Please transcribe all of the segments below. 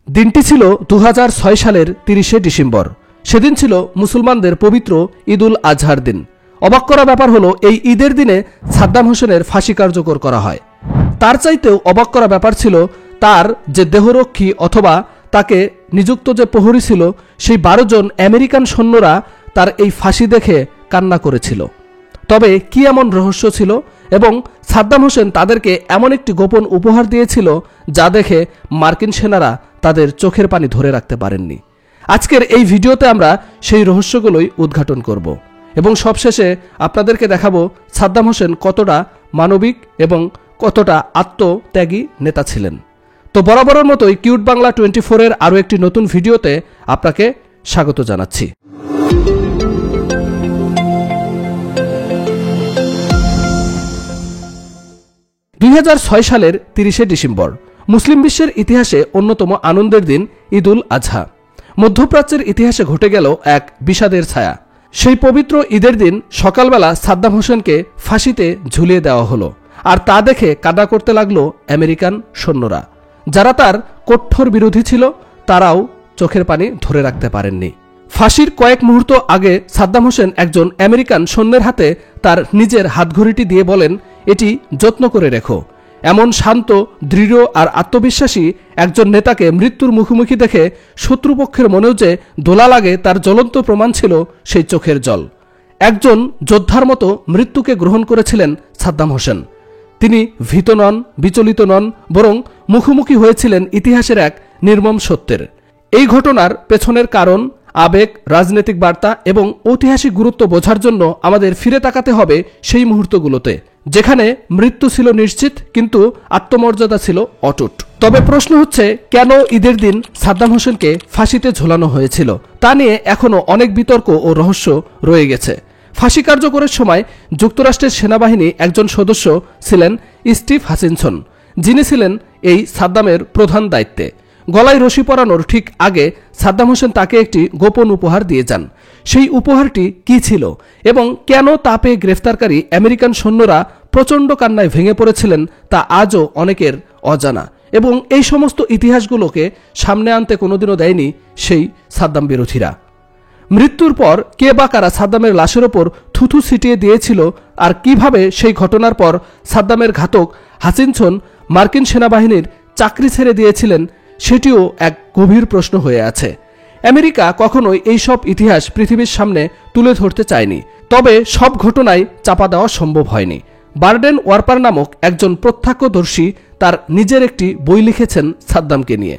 দিনটি ছিল 2006 সালের 30শে ডিসেম্বর। সেদিন ছিল মুসলমানদের পবিত্র ঈদুল আজহার দিন। অবাক করা ব্যাপার হলো, এই ঈদের দিনে সাদ্দাম হোসেনের ফাঁসি কার্যকর করা হয়। তার চাইতেও অবাক করা ব্যাপার ছিল, তার যে দেহরক্ষী অথবা তাকে নিযুক্ত যে প্রহরী ছিল, সেই 12 জন আমেরিকান সৈন্যরা তার এই ফাঁসি দেখে কান্না করেছিল। তবে কি এমন রহস্য ছিল এবং সাদ্দাম হোসেন তাদেরকে এমন একটি গোপন উপহার দিয়েছিল যা দেখে মার্কিন সেনারা তাদের চোখের পানি ধরে রাখতে পারেননি। আজকের এই ভিডিওতে আমরা সেই রহস্যগুলোই উদ্ঘাটন করব এবং সবশেষে আপনাদেরকে দেখাবো সাদ্দাম হোসেন কতটা মানবিক এবং কতটা আত্মত্যাগী নেতা ছিলেন। তো বরাবরের মতোই কিউট বাংলা 24 এর আরও একটি নতুন ভিডিওতে আপনাকে স্বাগত জানাচ্ছি। দুই সালের 30শে ডিসেম্বর মুসলিম বিশ্বের ইতিহাসে অন্যতম আনন্দের দিন ঈদুল আজহা। মধ্যপ্রাচ্যের ইতিহাসে ঘটে গেল এক বিষাদের ছায়া। সেই পবিত্র ঈদের দিন সকালবেলা সাদ্দাম হোসেনকে ফাঁসিতে ঝুলিয়ে দেওয়া হলো, আর তা দেখে কান্না করতে লাগলো আমেরিকান সৈন্যরা। যারা তার কঠোর বিরোধী ছিল তারাও চোখের পানি ধরে রাখতে পারেননি। ফাঁসির কয়েক মুহূর্ত আগে সাদ্দাম হোসেন একজন আমেরিকান সৈন্যের হাতে তার নিজের হাতঘড়িটি দিয়ে বলেন, এটি যত্ন করে রেখো। এমন শান্ত, দৃঢ় আর আত্মবিশ্বাসী একজন নেতাকে মৃত্যুর মুখোমুখি দেখে শত্রুপক্ষের মনেও যে দোলা লাগে তার জ্বলন্ত প্রমাণ ছিল সেই চোখের জল। একজন যোদ্ধার মতো মৃত্যুকে গ্রহণ করেছিলেন সাদ্দাম হোসেন। তিনি ভীত নন, বিচলিত নন, বরং মুখোমুখি হয়েছিলেন ইতিহাসের এক নির্মম সত্যের। এই ঘটনার পেছনের কারণ, আবেগ, রাজনৈতিক বার্তা এবং ঐতিহাসিক গুরুত্ব বোঝার জন্য আমাদের ফিরে তাকাতে হবে সেই মুহূর্তগুলোতে, যেখানে মৃত্যু ছিল নিশ্চিত কিন্তু আত্মমর্যাদা ছিল অটুট। তবে প্রশ্ন হচ্ছে, কেন ঈদের দিন সাদ্দাম হোসেনকে ফাঁসিতে ঝোলানো হয়েছিল তা নিয়ে এখনও অনেক বিতর্ক ও রহস্য রয়ে গেছে। ফাঁসি কার্যকরের সময় যুক্তরাষ্ট্রের সেনাবাহিনী একজন সদস্য ছিলেন স্টিভ হাচিনসন, যিনি ছিলেন এই সাদ্দামের প্রধান দায়িত্বে। গলায় রশি পরানোর ঠিক আগে সাদ্দাম হোসেন তাকে একটি গোপন উপহার দিয়ে যান। সেই উপহারটি কি ছিল এবং কেন তা পেয়ে গ্রেফতারকারী আমেরিকান সৈন্যরা প্রচণ্ড কান্নায় ভেঙে পড়েছিলেন তা আজও অনেকের অজানা, এবং এই সমস্ত ইতিহাসগুলোকে সামনে আনতে কোনোদিনও দেয়নি সেই সাদ্দাম বিরোধীরা। মৃত্যুর পর কে বা কারা সাদ্দামের লাশের ওপর থুথু ছিটিয়ে দিয়েছিল আর কিভাবে সেই ঘটনার পর সাদ্দামের ঘাতক হাচিনসন মার্কিন সেনাবাহিনীর চাকরি ছেড়ে দিয়েছিলেন, সেটিও এক গভীর প্রশ্ন হয়ে আছে। আমেরিকা কখনোই এই সব ইতিহাস পৃথিবীর সামনে তুলে ধরতে চায়নি, তবে সব ঘটনাই চাপা দেওয়া সম্ভব হয়নি। বার্ডেন ওয়ারপার নামক একজন প্রত্যক্ষদর্শী তার নিজের একটি বই লিখেছেন সাদ্দামকে নিয়ে।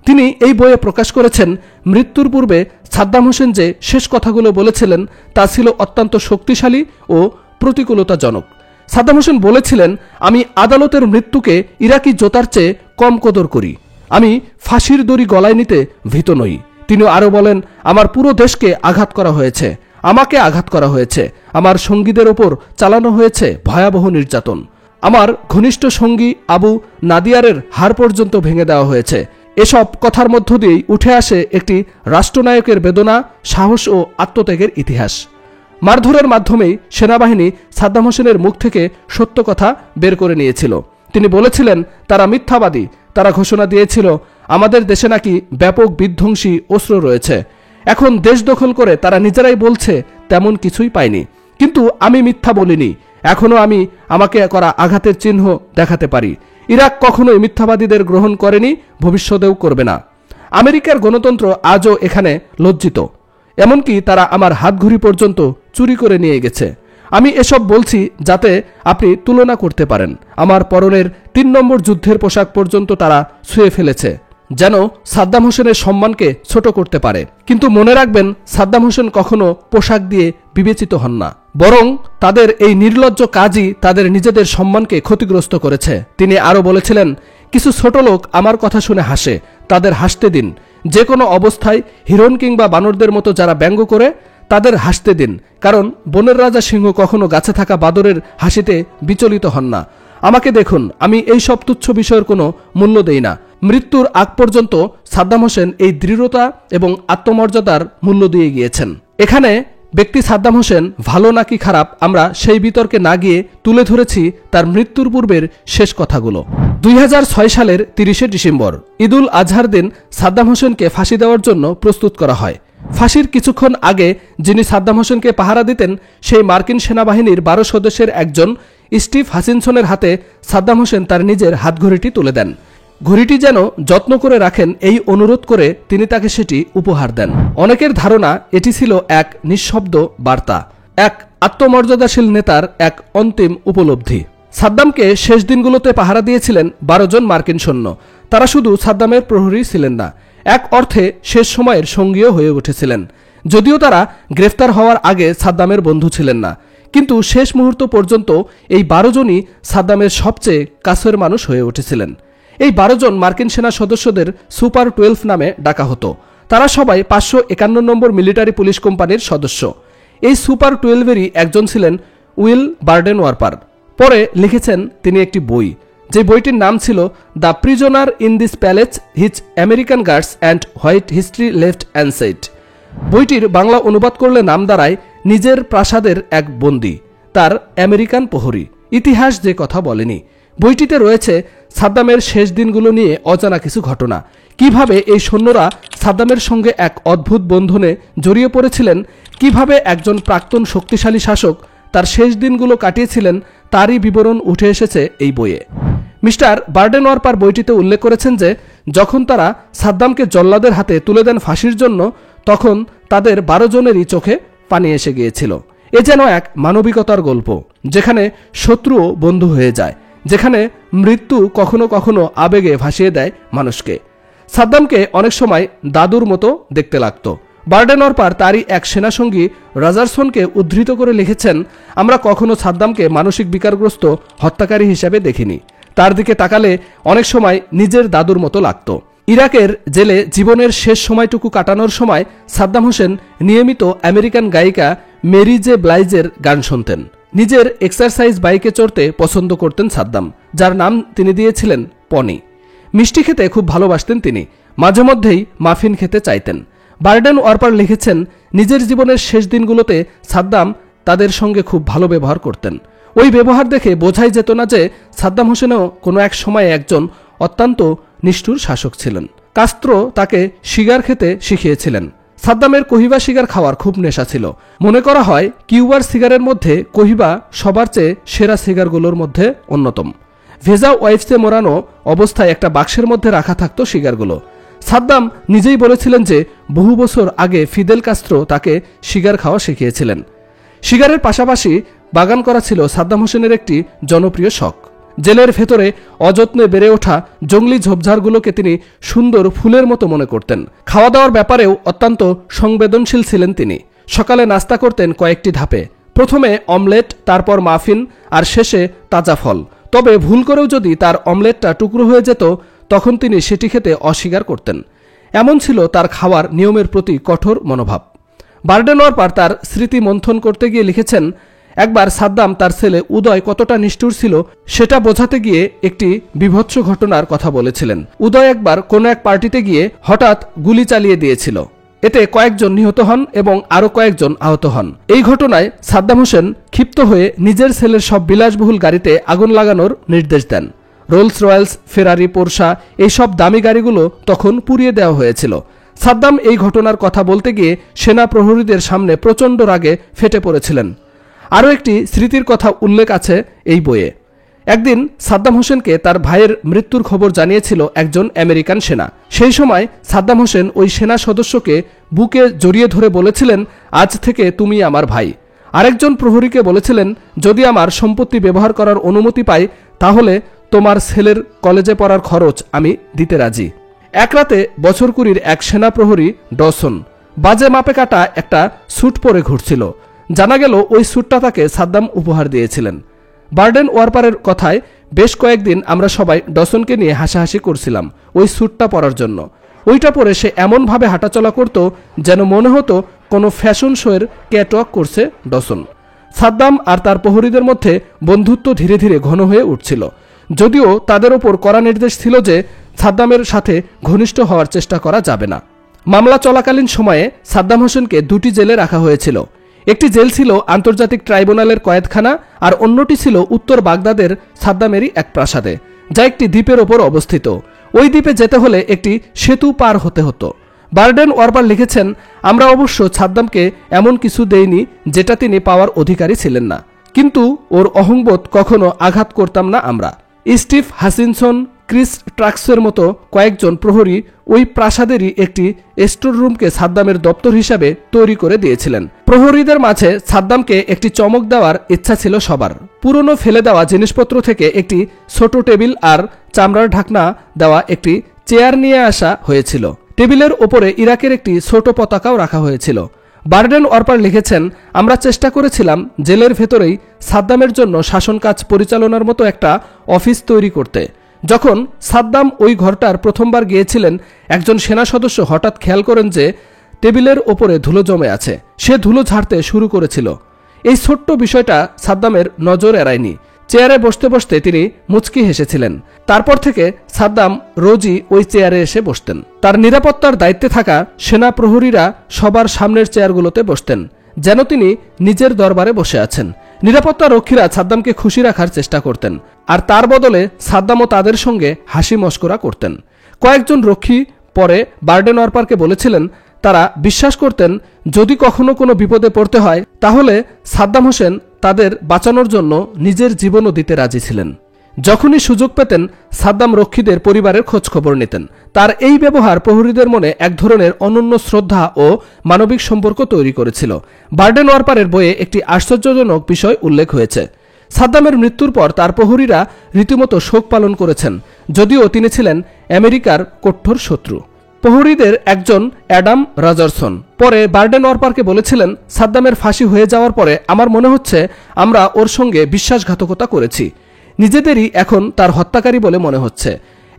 তিনি এই বইয়ে প্রকাশ করেছেন, মৃত্যুর পূর্বে সাদ্দাম হোসেন যে শেষ কথাগুলো বলেছিলেন তা ছিল অত্যন্ত শক্তিশালী ও প্রতিকূলতাজনক। সাদ্দাম হোসেন বলেছিলেন, আমি আদালতের মৃত্যুকে ইরাকি জোতার চেয়ে কম কদর করি। আমি ফাঁসির দড়ি গলায় নিতে ভীত নই। তিনি আরও বলেন, আমার পুরো দেশকে আঘাত করা হয়েছে, আমাকে আঘাত করা হয়েছে, আমার সঙ্গীদের ওপর চালানো হয়েছে ভয়াবহ নির্যাতন। আমার ঘনিষ্ঠ সঙ্গী আবু নাদিয়ারের হাড় পর্যন্ত ভেঙে দেওয়া হয়েছে। এসব কথার মধ্য দিয়েই উঠে আসে একটি রাষ্ট্রনায়কের বেদনা, সাহস ও আত্মত্যাগের ইতিহাস। মারধরের মাধ্যমেই সেনাবাহিনী সাদ্দাম হোসেনের মুখ থেকে সত্য কথা বের করে নিয়েছিল। তিনি বলেছিলেন, তারা মিথ্যাবাদী। তারা ঘোষণা দিয়েছিল, আমাদের দেশে নাকি ব্যাপক বিধ্বংসী অস্ত্র রয়েছে। এখন দেশ দখল করে তারা নিজেরাই বলছে তেমন কিছুই পায়নি। কিন্তু আমি মিথ্যা বলিনি। এখনও আমি আমাকে করা আঘাতের চিহ্ন দেখাতে পারি। ইরাক কখনোই মিথ্যাবাদীদের গ্রহণ করেনি, ভবিষ্যতেও করবে না। আমেরিকার গণতন্ত্র আজও এখানে লজ্জিত। এমনকি তারা আমার হাতঘড়ি পর্যন্ত চুরি করে নিয়ে গেছে। আমি এসব বলছি যাতে আপনি তুলনা করতে পারেন। আমার পরনের 3 নম্বর যুদ্ধের পোশাক পর্যন্ত তারা ছুঁয়ে ফেলেছে, যেন সাদ্দাম হোসেনের সম্মানকে ছোট করতে পারে। কিন্তু মনে রাখবেন, সাদ্দাম হোসেন কখনো পোশাক দিয়ে বিবেচিত হন না, বরং তাদের এই নির্লজ্জ কাজই তাদের নিজেদের সম্মানকে ক্ষতিগ্রস্ত করেছে। তিনি আরও বলেছিলেন, কিছু ছোট লোক আমার কথা শুনে হাসে, তাদের হাসতে দিন। যে কোনো অবস্থায় হিরণ কিংবা বানরদের মতো যারা ব্যঙ্গ করে তাদের হাসতে দিন, কারণ বনের রাজা সিংহ কখনো গাছে থাকা বাদরের হাসিতে বিচলিত হন না। আমাকে দেখুন, আমি এই সব তুচ্ছ বিষয়ের কোনো মূল্য দেই না। মৃত্যুর আগ পর্যন্ত সাদ্দাম হোসেন এই দৃঢ়তা এবং আত্মমর্যাদার মূল্য দিয়ে গিয়েছেন। এখানে ব্যক্তি সাদ্দাম হোসেন ভালো নাকি খারাপ আমরা সেই বিতর্কে না গিয়ে তুলে ধরেছি তার মৃত্যুর পূর্বের শেষ কথাগুলো। 2006 সালের 30শে ডিসেম্বর ঈদুল আজহার দিন সাদ্দাম হোসেনকে ফাঁসি দেওয়ার জন্য প্রস্তুত করা হয়। ফাঁসির কিছুক্ষণ আগে যিনি সাদ্দাম হোসেনকে পাহারা দিতেন সেই মার্কিন সেনাবাহিনীর 12 সদস্যের একজন স্টিভ হাচিনসনের হাতে সাদ্দাম হোসেন তার নিজের হাতঘড়িটি তুলে দেন। ঘড়িটি যেন যত্ন করে রাখেন এই অনুরোধ করে তিনি তাকে সেটি উপহার দেন। অনেকের ধারণা এটি ছিল এক নিঃশব্দ বার্তা, এক আত্মমর্যাদাশীল নেতার এক অন্তিম উপলব্ধি। সাদ্দামকে শেষ দিনগুলোতে পাহারা দিয়েছিলেন 12 জন মার্কিন সৈন্য। তারা শুধু সাদ্দামের প্রহরী ছিলেন না, এক অর্থে শেষ সময়ের সঙ্গীও হয়ে উঠেছিলেন। যদিও তারা গ্রেফতার হওয়ার আগে সাদ্দামের বন্ধু ছিলেন না, কিন্তু শেষ মুহূর্ত পর্যন্ত এই 12 জনই সাদ্দামের সবচেয়ে কাছের মানুষ হয়ে উঠেছিলেন। এই 12 জন মার্কিন সেনা সদস্যদের সুপার 12 নামে ডাকা হতো। তারা সবাই 551 নম্বর মিলিটারি পুলিশ কোম্পানির সদস্য। এই সুপার 12-এরই একজন ছিলেন উইল বার্ডেন ওয়ারপার। পরে লিখেছেন তিনি একটি বই, যে বইটির নাম ছিল the prisoner in this palace, his American guards and white history left unsaid. বইটির বাংলা অনুবাদ করলে নাম দাঁড়ায় নিজের প্রাসাদের এক বন্দী, তার আমেরিকান প্রহরী, ইতিহাস যে কথা বলেনি। বইটিতে রয়েছে সাদ্দামের শেষ দিনগুলো নিয়ে অজানা কিছু ঘটনা, কিভাবে এই সৈন্যরা সাদ্দামের সঙ্গে এক অদ্ভুত বন্ধনে জড়িয়ে পড়েছিলেন, কিভাবে একজন প্রাক্তন শক্তিশালী শাসক তার শেষ দিনগুলো কাটিয়েছিলেন, তারই বিবরণ উঠে এসেছে এই বইয়ে। মিস্টার বার্ডেন ওয়ারপার বইটিতে উল্লেখ করেছেন যে যখন তারা সাদ্দামকে জল্লাদের হাতে তুলে দেন ফাঁসির জন্য, তখন তাদের 12 জনেরই চোখে পানি এসে গিয়েছিল। এ যেন এক মানবিকতার গল্প, যেখানে শত্রুও বন্ধু হয়ে যায়, যেখানে মৃত্যু কখনো কখনো আবেগে ভাসিয়ে দেয় মানুষকে। সাদ্দামকে অনেক সময় দাদুর মতো দেখতে লাগত। বার্ডেন ওয়ারপার তারই এক সেনাসঙ্গী রজারসনকে উদ্ধৃত করে লিখেছেন, আমরা কখনো সাদ্দামকে মানসিক বিকারগ্রস্ত হত্যাকারী হিসেবে দেখিনি। তার দিকে তাকালে অনেক সময় নিজের দাদুর মতো লাগত। ইরাকের জেলে জীবনের শেষ সময়টুকু কাটানোর সময় সাদ্দাম হোসেন নিয়মিত আমেরিকান গায়িকা মেরি জে ব্লাইজের গান শুনতেন। নিজের এক্সারসাইজ বাইকে চড়তে পছন্দ করতেন সাদ্দাম, যার নাম তিনি দিয়েছিলেন পনি। মিষ্টি খেতে খুব ভালোবাসতেন তিনি, মাঝে মধ্যেই মাফিন খেতে চাইতেন। বার্ডেন ওয়ারপার লিখেছেন, নিজের জীবনের শেষ দিনগুলোতে সাদ্দাম তাদের সঙ্গে খুব ভালো ব্যবহার করতেন। ওই ব্যবহার দেখে বোঝাই যেত না যে সাদ্দাম হোসেনও কোনো এক সময়ে একজন অত্যন্ত নিষ্ঠুর শাসক ছিলেন। কাস্ত্রো তাকে সিগার খেতে শিখিয়েছিলেন। সাদ্দামের কহিবা সিগার খাওয়ার খুব নেশা ছিল। মনে করা হয় কিউবার সিগারের মধ্যে কহিবা সবার চেয়ে সেরা সিগারগুলোর মধ্যে অন্যতম। ভেজা ওয়াইপসে মোড়ানো অবস্থায় একটা বাক্সের মধ্যে রাখা থাকত সিগারগুলো। সাদ্দাম নিজেই বলেছিলেন যে বহু বছর আগে ফিদেল কাস্ত্রো তাকে সিগার খাওয়া শিখিয়েছিলেন। সিগারের পাশাপাশি বাগান করা ছিল সাদ্দাম হোসেনের একটি জনপ্রিয় শখ। জেলের ভেতরে অযত্নে বেড়ে ওঠা জঙ্গলি ঝোপঝাড়গুলোকে তিনি সুন্দর ফুলের মতো মনে করতেন। খাওয়া দাওয়ার ব্যাপারেও অত্যন্ত সংবেদনশীল ছিলেন তিনি। সকালে নাস্তা করতেন কয়েকটি ধাপে, প্রথমে অমলেট, তারপর মাফিন, আর শেষে তাজা ফল। তবে ভুল করেও যদি তার অমলেটটা টুকরো হয়ে যেত, তখন তিনি সেটি খেতে অস্বীকার করতেন। এমন ছিল তার খাওয়ার নিয়মের প্রতি কঠোর মনোভাব। বার্ডেন ওয়ারপার তার স্মৃতি মন্থন করতে গিয়ে লিখেছেন, একবার সাদ্দাম তার ছেলে উদয় কতটা নিষ্ঠুর ছিল সেটা বোঝাতে গিয়ে একটি বিভৎস ঘটনার কথা বলেছিলেন। উদয় একবার কোনো এক পার্টিতে গিয়ে হঠাৎ গুলি চালিয়ে দিয়েছিল। এতে কয়েকজন নিহত হন এবং আরও কয়েকজন আহত হন। এই ঘটনায় সাদ্দাম হোসেন ক্ষিপ্ত হয়ে নিজের ছেলের সব বিলাসবহুল গাড়িতে আগুন লাগানোর নির্দেশ দেন। রোলস রয়েলস, ফেরারি, পোর্শা এইসব দামি গাড়িগুলো তখন পুড়িয়ে দেওয়া হয়েছিল। সাদ্দাম এই ঘটনার কথা বলতে গিয়ে সেনা প্রহরীদের সামনে প্রচণ্ড রাগে ফেটে পড়েছিলেন। আরও একটি স্মৃতির কথা উল্লেখ আছে এই বইয়ে। একদিন সাদ্দাম হোসেনকে তার ভাইয়ের মৃত্যুর খবর জানিয়েছিল একজন আমেরিকান সেনা। সেই সময় সাদ্দাম হোসেন ওই সেনা সদস্যকে বুকে জড়িয়ে ধরে বলেছিলেন, আজ থেকে তুমি আমার ভাই। আরেকজন প্রহরীকে বলেছিলেন, যদি আমার সম্পত্তি ব্যবহার করার অনুমতি পাই তাহলে তোমার ছেলের কলেজে পড়ার খরচ আমি দিতে রাজি। এক রাতে বছর 20 এক সেনা প্রহরী ডসন বাজে মাপে কাটা একটা স্যুট পরে ঘুরছিল। জানা গেল ওই স্যুটটা তাকে সাদ্দাম উপহার দিয়েছিলেন। বার্ডেন ওয়ারপারের কথায় বেশ কয়েকদিন আমরা সবাই ডসনকে নিয়ে হাসাহাসি করছিলাম ওই স্যুটটা পরার জন্য। ওইটা পরে সে এমনভাবে হাঁটাচলা করত যেন মনে হতো কোনো ফ্যাশন শোয়ের ক্যাটওয়াক করছে ডসন। সাদ্দাম আর তার প্রহরীদের মধ্যে বন্ধুত্ব ধীরে ধীরে ঘন হয়ে উঠছিল, যদিও তাদের ওপর কড়া নির্দেশ ছিল যে সাদ্দামের সাথে ঘনিষ্ঠ হওয়ার চেষ্টা করা যাবে না। মামলা চলাকালীন সময়ে সাদ্দাম হোসেনকে 2টি জেলে রাখা হয়েছিল। একটি জেল ছিল আন্তর্জাতিক ট্রাইব্যুনালের কয়েদখানা, আর অন্যটি ছিল উত্তর বাগদাদের সাদ্দামেরই এক প্রাসাদে, যা একটি দ্বীপের ওপর অবস্থিত। ওই দ্বীপে যেতে হলে একটি সেতু পার হতে হতো। বার্ডেন ওয়ারপার লিখেছেন, আমরা অবশ্য সাদ্দামকে এমন কিছু দেইনি যেটা তিনি পাওয়ার অধিকারী ছিলেন না, কিন্তু ওর অহংবোধ কখনো আঘাত করতাম না আমরা। স্টিভ হাচিনসন, ক্রিস ট্রাক্সের মতো কয়েকজন প্রহরী ওই প্রাসাদেরই একটি স্টোর রুমকে সাদ্দামের দপ্তর হিসাবে তৈরি করে দিয়েছিলেন। প্রহরীদের মাঝে সাদ্দামকে একটি চমক দেওয়ার ইচ্ছা ছিল সবার। পুরনো ফেলে দেওয়া জিনিসপত্র থেকে একটি ছোট টেবিল আর চামড়ার ঢাকনা দেওয়া একটি চেয়ার নিয়ে আসা হয়েছিল। টেবিলের ওপরে ইরাকের একটি ছোট পতাকাও রাখা হয়েছিল। বার্ডেন ওয়ারপার লিখেছেন, আমরা চেষ্টা করেছিলাম জেলের ভেতরেই সাদ্দামের জন্য শাসন কাজ পরিচালনার মতো একটা অফিস তৈরি করতে। যখন সাদ্দাম ওই ঘরটার প্রথমবার গিয়েছিলেন, একজন সেনা সদস্য হঠাৎ খেয়াল করেন যে টেবিলের ওপরে ধুলো জমে আছে। সে ধুলো ঝাড়তে শুরু করেছিল। এই ছোট্ট বিষয়টা সাদ্দামের নজর এড়ায়নি। চেয়ারে বসতে বসতে তিনি মুচকি হেসেছিলেন। তারপর থেকে সাদ্দাম রোজই ওই চেয়ারে এসে বসতেন। তার নিরাপত্তার দায়িত্বে থাকা সেনা প্রহরীরা সবার সামনের চেয়ারগুলোতে বসতেন, যেন তিনি নিজের দরবারে বসে আছেন। নিরাপত্তা রক্ষীরা সাদ্দামকে খুশি রাখার চেষ্টা করতেন, আর তার বদলে সাদ্দামও তাদের সঙ্গে হাসি মশকরা করতেন। কয়েকজন রক্ষী পরে বার্ডেন ওয়ারপারকে বলেছিলেন, তারা বিশ্বাস করতেন যদি কখনো কোনো বিপদে পড়তে হয় তাহলে সাদ্দাম হোসেন তাদের বাঁচানোর জন্য নিজের জীবনও দিতে রাজি ছিলেন। যখনই সুযোগ পেতেন সাদ্দাম রক্ষীদের পরিবারের খোঁজ খবর নিতেন। তার এই ব্যবহার প্রহরীদের মনে এক ধরনের অনন্য শ্রদ্ধা ও মানবিক সম্পর্ক তৈরি করেছিল। বার্ডেন ওয়ারপারের বইয়ে একটি আশ্চর্যজনক বিষয় উল্লেখ হয়েছে। সাদ্দামের মৃত্যুর পর তার প্রহরীরা রীতিমতো শোক পালন করেছেন, যদিও তিনি ছিলেন আমেরিকার কঠোর শত্রু। প্রহরীদের একজন অ্যাডাম রজারসন পরে বার্ডেন ওয়ারপারকে বলেছিলেন, সাদ্দামের ফাঁসি হয়ে যাওয়ার পরে আমার মনে হচ্ছে আমরা ওর সঙ্গে বিশ্বাসঘাতকতা করেছি। নিজেদেরই এখন তার হত্যাকারী বলে মনে হচ্ছে।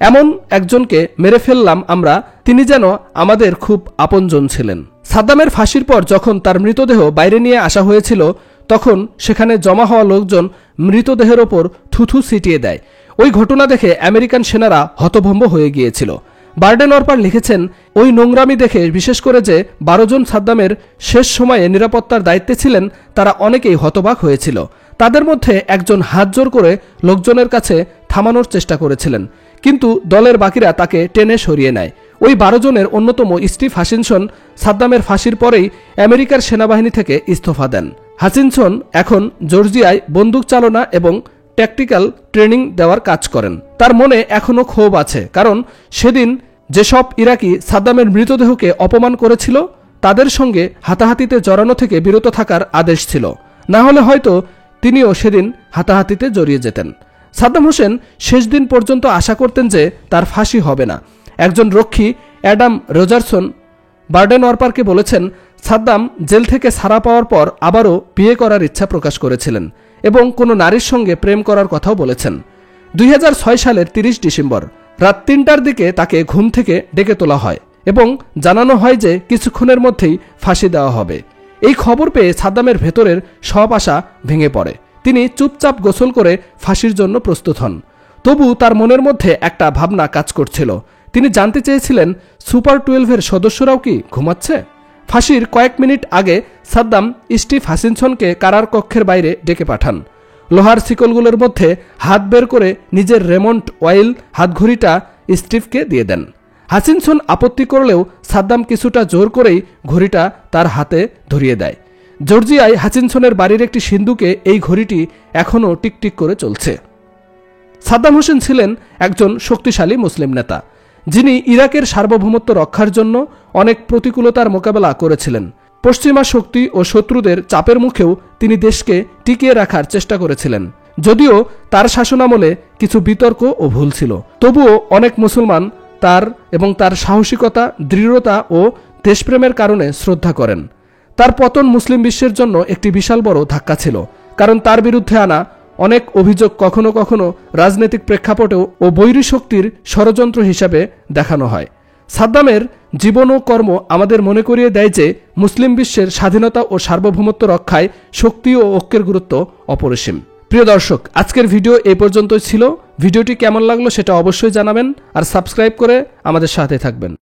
এমন একজনকে মেরে ফেললাম আমরা, তিনি যেন আমাদের খুব আপনজন ছিলেন। সাদ্দামের ফাঁসির পর যখন তার মৃতদেহ বাইরে নিয়ে আসা হয়েছিল, তখন সেখানে জমা হওয়া লোকজন মৃতদেহের ওপর থুথু ছিটিয়ে দেয়। ওই ঘটনা দেখে আমেরিকান সেনারা হতভম্ব হয়ে গিয়েছিল। বার্ডেন ওয়ারপার লিখেছেন, ওই নোংরামি দেখে, বিশেষ করে যে 12 জন সাদ্দামের শেষ সময়ে নিরাপত্তার দায়িত্বে ছিলেন, তারা অনেকেই হতবাক হয়েছিল। তাদের মধ্যে একজন হাত জোর করে লোকজনের কাছে থামানোর চেষ্টা করেছিলেন, কিন্তু দলের বাকিরা তাকে টেনে সরিয়ে নেয়। ওই 12 জনের অন্যতম স্টিভ হাচিনসন সাদ্দামের ফাঁসির পরেই আমেরিকার সেনাবাহিনী থেকে ইস্তফা দেন। হাচিনসন এখন জর্জিয়ায় বন্দুক চালনা এবং ট্যাকটিক্যাল ট্রেনিং দেওয়ার কাজ করেন। তার মনে এখনও ক্ষোভ আছে, কারণ সেদিন যেসব ইরাকি সাদ্দামের মৃতদেহকে অপমান করেছিল তাদের সঙ্গে হাতাহাতিতে জড়ানো থেকে বিরত থাকার আদেশ ছিল, না হলে হয়তো তিনিও সেদিন হাতাহাতিতে জড়িয়ে যেতেন। সাদ্দাম হোসেন শেষ দিন পর্যন্ত আশা করতেন যে তার ফাঁসি হবে না। একজন রক্ষী অ্যাডাম রজারসন বার্ডেন ওয়ারপারকে বলেছেন, সাদ্দাম জেল থেকে ছাড়া পাওয়ার পর আবারও বিয়ে করার ইচ্ছা প্রকাশ করেছিলেন এবং কোনো নারীর সঙ্গে প্রেম করার কথাও বলেছেন। 2006 সালের 30 ডিসেম্বর রাত 3টার দিকে তাকে ঘুম থেকে ডেকে তোলা হয় এবং জানানো হয় যে কিছুক্ষণের মধ্যেই ফাঁসি দেওয়া হবে। এই খবর পেয়ে সাদ্দামের ভেতরের সব আশা ভেঙে পড়ে। তিনি চুপচাপ গোসল করে ফাঁসির জন্য প্রস্তুত হন। তবু তার মনের মধ্যে একটা ভাবনা কাজ করছিল। তিনি জানতে চেয়েছিলেন, সুপার 12-এর সদস্যরাও কি ঘুমাচ্ছে? ফাঁসির কয়েক মিনিট আগে সাদ্দাম স্টিভ হাচিনসনকে কারার কক্ষের বাইরে ডেকে পাঠান। লোহার শিকলগুলোর মধ্যে হাত বের করে নিজের রেমন্ড অয়েল হাতঘড়িটা স্টিভকে দিয়ে দেন। হাচিনসন আপত্তি করলেও সাদ্দাম কিছুটা জোর করেই ঘড়িটা তার হাতে ধরিয়ে দেয়। জর্জিয়ায় হাচিনসনের বাড়ির একটি সিন্দুকে এই ঘড়িটি এখনও টিকটিক করে চলছে। সাদ্দাম হোসেন ছিলেন একজন শক্তিশালী মুসলিম নেতা, যিনি ইরাকের সার্বভৌমত্ব রক্ষার জন্য অনেক প্রতিকূলতার মোকাবেলা করেছিলেন। পশ্চিমা শক্তি ও শত্রুদের চাপের মুখেও তিনি দেশকে টিকিয়ে রাখার চেষ্টা করেছিলেন। যদিও তার শাসনামলে কিছু বিতর্ক ও ভুল ছিল, তবুও অনেক মুসলমান তার এবং তার সাহসিকতা, দৃঢ়তা ও দেশপ্রেমের কারণে শ্রদ্ধা করেন। তার পতন মুসলিম বিশ্বের জন্য একটি বিশাল বড় ধাক্কা ছিল, কারণ তার বিরুদ্ধে আনা অনেক অভিযোগ কখনো কখনো রাজনৈতিক প্রেক্ষাপটেও ও বৈরী শক্তির ষড়যন্ত্র হিসাবে দেখানো হয়। সাদ্দামের জীবন ও কর্ম আমাদের মনে করিয়ে দেয় যে মুসলিম বিশ্বের স্বাধীনতা ও সার্বভৌমত্ব রক্ষায় শক্তি ও ঐক্যের গুরুত্ব অপরিসীম। প্রিয় দর্শক, আজকের ভিডিও এই পর্যন্তই ছিল। ভিডিওটি কেমন লাগলো সেটা অবশ্যই জানাবেন, আর সাবস্ক্রাইব করে আমাদের সাথে থাকবেন।